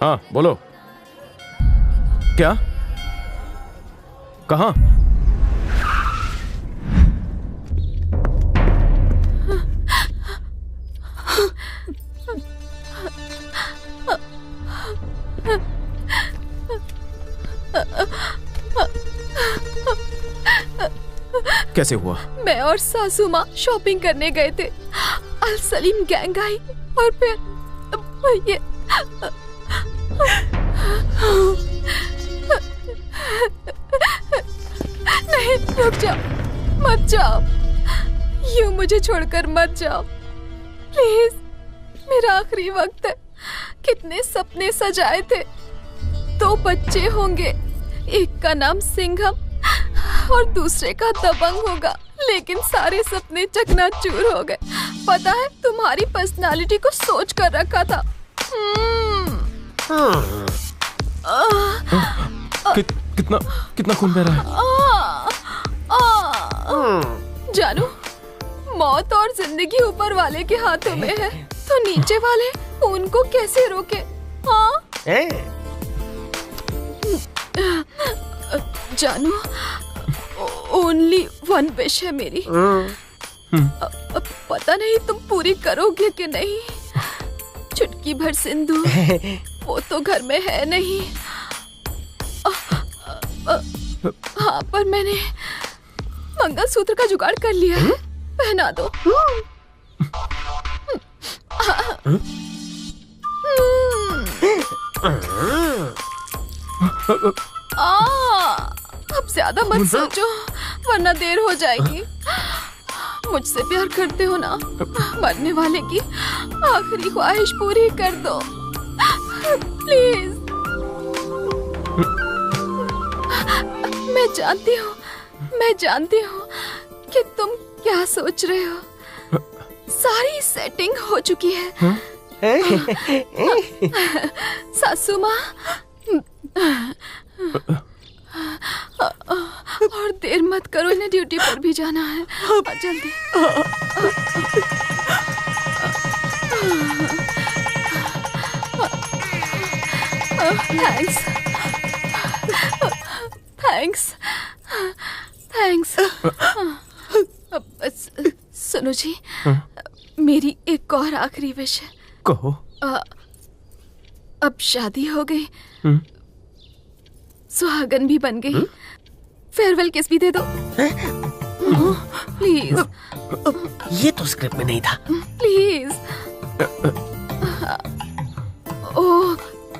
हाँ बोलो। क्या? कहाँ? कैसे हुआ? मैं और सासू माँ शॉपिंग करने गए थे। अल सलीम गैंग आई और फिर ये नहीं, रुक जाओ, मत जाओ, यूं मुझे छोड़कर मत जाओ प्लीज। मेरा आखिरी वक्त है। कितने सपने सजाए थे। 2 बच्चे होंगे, एक का नाम सिंघम और दूसरे का दबंग होगा, लेकिन सारे सपने चकनाचूर हो गए। पता है, तुम्हारी पर्सनालिटी को सोच कर रखा था। कितना खून बह रहा है? जानू, मौत और जिंदगी ऊपर वाले के हाथों में है, तो नीचे वाले उनको कैसे रोके? हाँ जानू, ओनली 1 विश है मेरी। पता नहीं तुम पूरी करोगे कि नहीं। चुटकी भर सिंदूर वो तो घर में है नहीं। हाँ, पर मैंने मंगलसूत्र का जुगाड़ कर लिया है, पहना दो। अब ज्यादा मत सोचो, वरना देर हो जाएगी। मुझसे प्यार करते हो ना? मरने वाले की आखिरी ख्वाहिश पूरी कर दो प्लीज। मैं जानती हूँ कि तुम क्या सोच रहे हो। सारी सेटिंग हो चुकी है। सासू माँ, और देर मत करो, इन्हें ड्यूटी पर भी जाना है। जल्दी। थैंक्स। सुनो जी, मेरी एक और आखिरी विश है। कहो। अब शादी हो गई, सुहागन भी बन गई, फेयरवेल किस भी दे दो प्लीज। ये तो स्क्रिप्ट में नहीं था। प्लीज। ओह,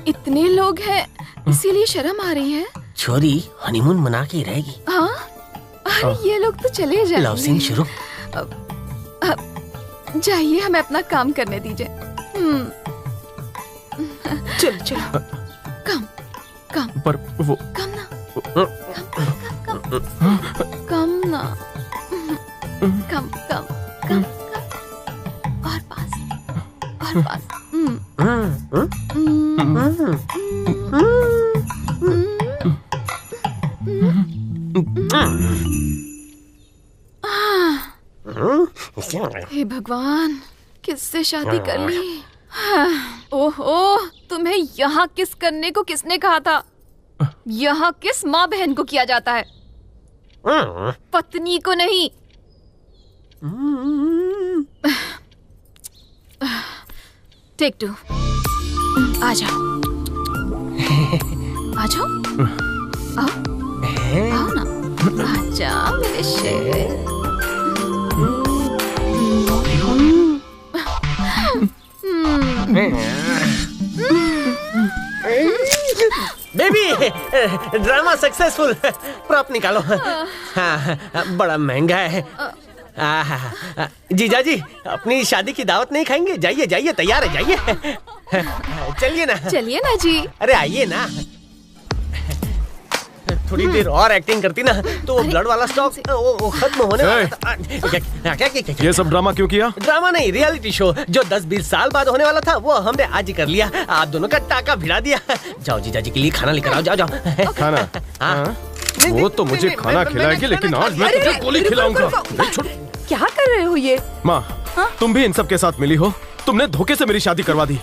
इतने लोग हैं, इसीलिए शर्म आ रही है। छोरी हनीमून मना के रहेगी। हाँ, अरे ये लोग तो चले जाएंगे। लव सीन शुरू। जाइए, हमें अपना काम करने दीजिए। चलो। कम पर वो कम ना, कम और पास। हे भगवान, किससे शादी कर ली? ओहो, तुम्हें यहाँ किस करने को किसने कहा था? यहाँ किस माँ बहन को किया जाता है, पत्नी को नहीं। टेक 2। आ जाओ आओ ना, आजा मेरे शेर। Baby, drama successful. प्रॉप निकालो। हाँ, बड़ा महंगा है। जीजा जी, अपनी शादी की दावत नहीं खाएंगे? जाइए, तैयार है, जाइए। चलिए ना जी। अरे आइए ना। थोड़ी देर और एक्टिंग करती ना तो ब्लड वाला स्टॉक खत्म होने वाला था। क्या? ये सब ड्रामा क्यों किया? ड्रामा नहीं, रियलिटी शो जो 10-20 साल बाद होने वाला था, वो हमने आज ही कर लिया। आप दोनों का टाका भिड़ा दिया। जाओ जीजा जी के लिए खाना लेकर आओ। जाओ। खाना? वो तो मुझे खाना खिलाएगी, लेकिन आज मैं तुझे गोली खिलाऊंगा। क्या कर रहे हो ये? माँ, तुम भी इन सब के साथ मिली हो? तुमने धोखे से मेरी शादी करवा दी।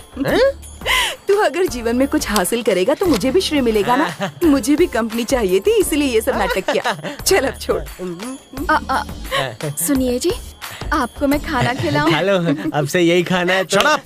तू अगर जीवन में कुछ हासिल करेगा तो मुझे भी श्रेय मिलेगा ना। मुझे भी कंपनी चाहिए थी, इसलिए ये सब नाटक किया। चल अब छोड़। सुनिए जी, आपको मैं खाना खिलाऊं? हेलो, अब से यही खाना है। Shut up!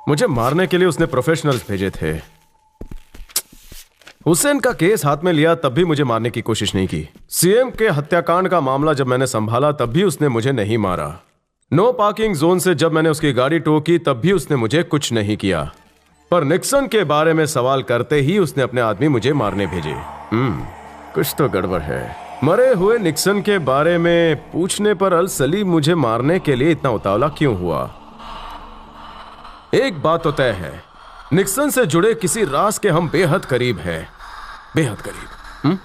मुझे मारने के लिए उसने प्रोफेशनल्स भेजे थे। हुसैन का केस हाथ में लिया तब भी मुझे मारने की कोशिश नहीं की। सीएम के हत्याकांड का मामला जब मैंने संभाला तब भी उसने मुझे नहीं मारा। नो पार्किंग जोन से जब मैंने उसकी गाड़ी टो की तब भी उसने मुझे कुछ नहीं किया। पर निक्सन के बारे में सवाल करते ही उसने अपने आदमी मुझे मारने भेजे। कुछ तो गड़बड़ है। मरे हुए निक्सन के बारे में पूछने पर अल सलीम मुझे मारने के लिए इतना उतावला क्यों हुआ? एक बात तो तय है, निक्सन से जुड़े किसी राज के हम बेहद करीब हैं, बेहद करीब।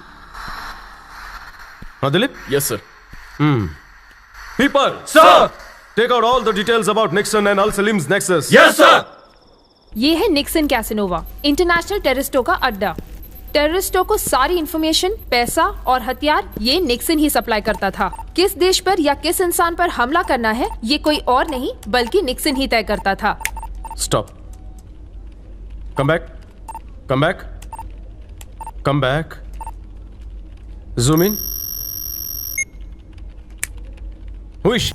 हाँ Dilip? Yes sir. People sir, take out all the details about Nixon and Al Salim's nexus. Yes sir. ये है निक्सन कैसिनोवा, इंटरनेशनल टेररिस्टों का अड्डा। टेररिस्टों को सारी इंफॉर्मेशन, पैसा और हथियार ये निक्सन ही सप्लाई करता था। किस देश पर या किस इंसान पर हमला करना है ये कोई और नहीं बल्कि निक्सन ही तय करता था। Stop. Come back. Come back. Come back. Zoom in. Whoosh.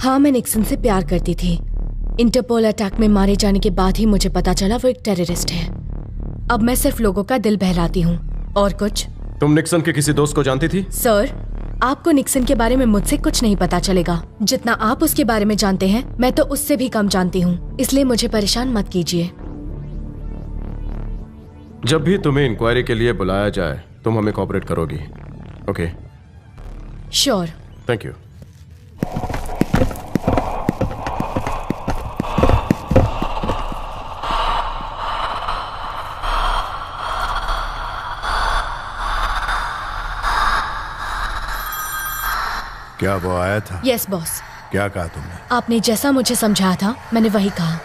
हाँ, मैं निक्सन से प्यार करती थी। इंटरपोल अटैक में मारे जाने के बाद ही मुझे पता चला वो एक टेररिस्ट है। अब मैं सिर्फ लोगों का दिल बहलाती हूँ और कुछ। तुम निक्सन के किसी दोस्त को जानती थी? सर, आपको निक्सन के बारे में मुझसे कुछ नहीं पता चलेगा। जितना आप उसके बारे में जानते हैं मैं तो उससे भी कम जानती हूँ, इसलिए मुझे परेशान मत कीजिए। जब भी तुम्हें इंक्वायरी के लिए बुलाया जाए तुम हमें कोऑपरेट करोगी? ओके? श्योर। Thank you. क्या वो आया था? Yes boss. क्या कहा तुमने? आपने जैसा मुझे समझाया था मैंने वही कहा।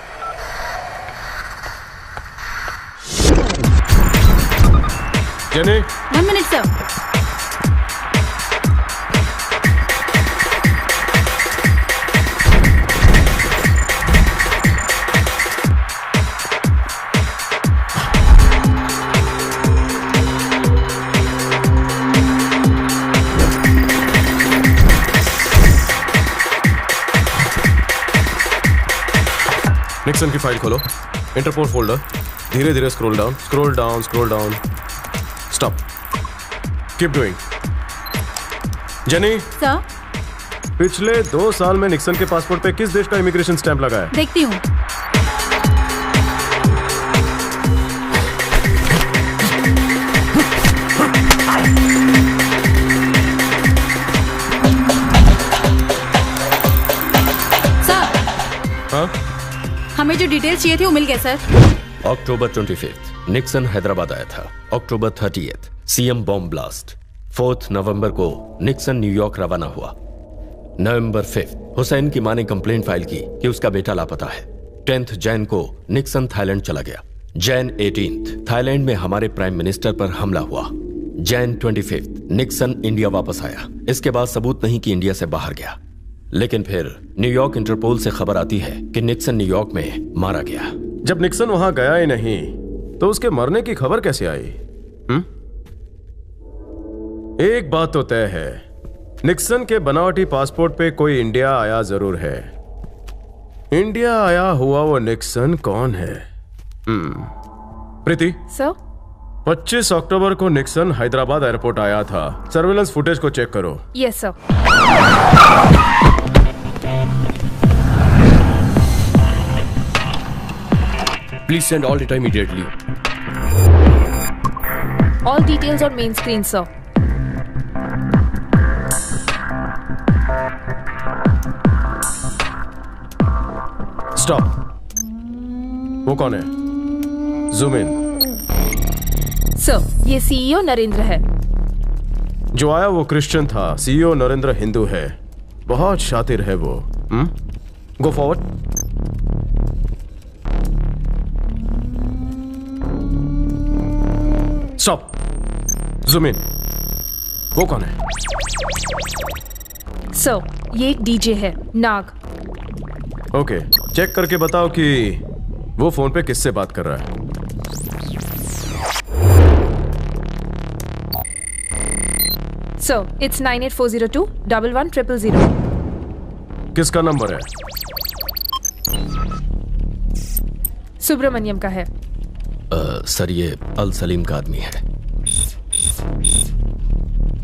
Jenny, 1 minute sir. निक्सन की फाइल खोलो, इंटरपोल फोल्डर, धीरे धीरे scroll down, scroll down, scroll down, stop, keep doing. Jenny sir, पिछले 2 साल में निक्सन के पासपोर्ट पे किस देश का इमिग्रेशन स्टैंप लगा है? देखती हूँ। सर, हाँ? हमें जो डिटेल्स चाहिए थे वो मिल गए सर। अक्टूबर 25 निक्सन हैदराबाद आया था। अक्टूबर 30 सीएम बॉम्ब ब्लास्ट। 4 नवंबर को निक्सन न्यूयॉर्क रवाना हुआ। नवंबर 5 हुसैन की मां ने कंप्लेंट फाइल की कि उसका बेटा लापता है। 10 जैन को निक्सन थाईलैंड चला गया। जैन 18 थाईलैंड में हमारे प्राइम मिनिस्टर पर हमला हुआ। जैन 25 निक्सन इंडिया वापस आया। इसके बाद सबूत नहीं कि इंडिया से बाहर गया, लेकिन फिर न्यूयॉर्क इंटरपोल से खबर आती है कि निक्सन न्यूयॉर्क में मारा गया। जब निक्सन वहां गया ही नहीं तो उसके मरने की खबर कैसे आई? एक बात तो तय है, निक्सन के बनावटी पासपोर्ट पे कोई इंडिया आया जरूर है। इंडिया आया हुआ वो निक्सन कौन है? प्रीति सर 25 अक्टूबर को निक्सन हैदराबाद एयरपोर्ट आया था। सर्वेलेंस फुटेज को चेक करो। Yes sir. Please send all data immediately. All details on main screen, sir. Stop. वो कौन है? Zoom in. सर, ये सीईओ नरेंद्र है। जो आया वो क्रिश्चियन था, सीईओ नरेंद्र हिंदू है। बहुत शातिर है वो। Go forward. Stop. Zoom in. वो कौन है? सर, ये एक डीजे है, नाग। ओके, चेक करके बताओ कि वो फोन पे किससे बात कर रहा है। Sir, it's 9840211000। किसका नंबर है? सुब्रमण्यम का है। सर, ये अल सलीम का आदमी है।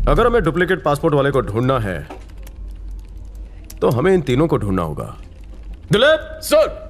अगर हमें डुप्लीकेट पासपोर्ट वाले को ढूंढना है तो हमें इन तीनों को ढूंढना होगा। दिलीप सर।